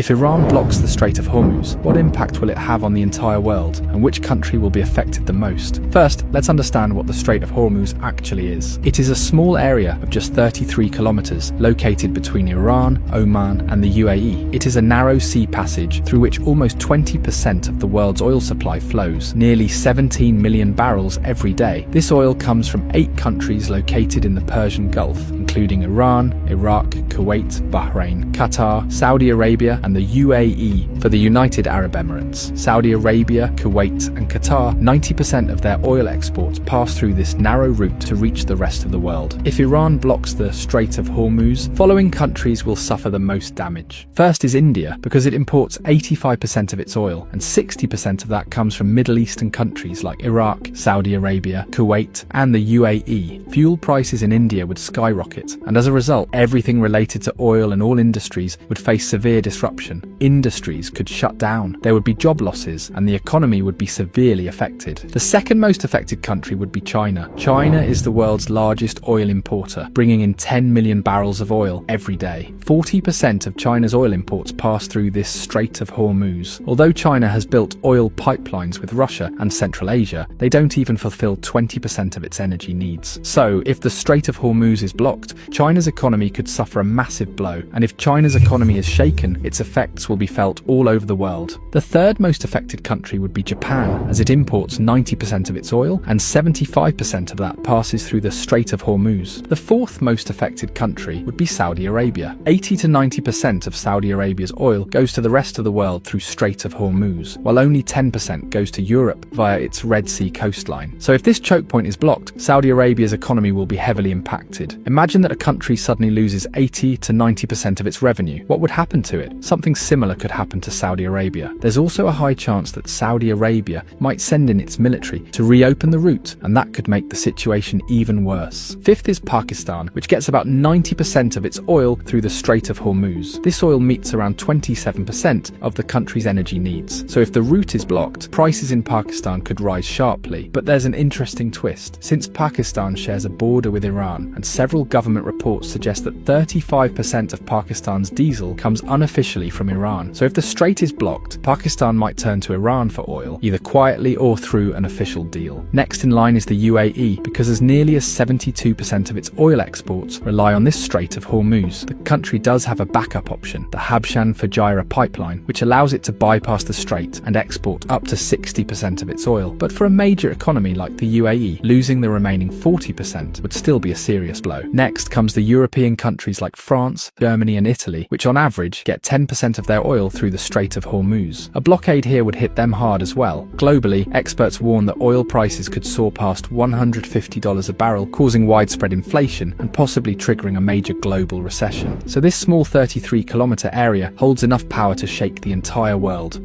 If Iran blocks the Strait of Hormuz, what impact will it have on the entire world, and which country will be affected the most? First, let's understand what the Strait of Hormuz actually is. It is a small area of just 33 kilometers located between Iran, Oman, and the UAE. It is a narrow sea passage through which almost 20% of the world's oil supply flows, nearly 17 million barrels every day. This oil comes from 8 countries located in the Persian Gulf, including Iran, Iraq, Kuwait, Bahrain, Qatar, Saudi Arabia, and the UAE for the United Arab Emirates. Saudi Arabia, Kuwait, and Qatar, 90% of their oil exports pass through this narrow route to reach the rest of the world. If Iran blocks the Strait of Hormuz, following countries will suffer the most damage. First is India, because it imports 85% of its oil, and 60% of that comes from Middle Eastern countries like Iraq, Saudi Arabia, Kuwait, and the UAE. Fuel prices in India would skyrocket, and as a result, everything related to oil and all industries would face severe disruption. Industries could shut down, there would be job losses, and the economy would be severely affected. The second most affected country would be China. China is the world's largest oil importer, bringing in 10 million barrels of oil every day. 40% of China's oil imports pass through this Strait of Hormuz. Although China has built oil pipelines with Russia and Central Asia, they don't even fulfill 20% of its energy needs. So, if the Strait of Hormuz is blocked, China's economy could suffer a massive blow, and if China's economy is shaken, its effects will be felt all over the world. The third most affected country would be Japan, as it imports 90% of its oil, and 75% of that passes through the Strait of Hormuz. The fourth most affected country would be Saudi Arabia. 80 to 90% of Saudi Arabia's oil goes to the rest of the world through Strait of Hormuz, while only 10% goes to Europe via its Red Sea coastline. So if this choke point is blocked, Saudi Arabia's economy will be heavily impacted. Imagine that a country suddenly loses 80 to 90% of its revenue. What would happen to it? Something similar could happen to Saudi Arabia. There's also a high chance that Saudi Arabia might send in its military to reopen the route, and that could make the situation even worse. Fifth is Pakistan, which gets about 90% of its oil through the Strait of Hormuz. This oil meets around 27% of the country's energy needs. So if the route is blocked, prices in Pakistan could rise sharply. But there's an interesting twist. Since Pakistan shares a border with Iran, and several government reports suggest that 35% of Pakistan's diesel comes unofficially from Iran. So if the strait is blocked, Pakistan might turn to Iran for oil, either quietly or through an official deal. Next in line is the UAE, because as nearly as 72% of its oil exports rely on this Strait of Hormuz. The country does have a backup option, the Habshan-Fujairah pipeline, which allows it to bypass the strait and export up to 60% of its oil. But for a major economy like the UAE, losing the remaining 40% would still be a serious blow. Next comes the European countries like France, Germany and Italy, which on average get 10% of their oil through the Strait of Hormuz. A blockade here would hit them hard as well. Globally, experts warn that oil prices could soar past $150 a barrel, causing widespread inflation and possibly triggering a major global recession. So this small 33-kilometer area holds enough power to shake the entire world.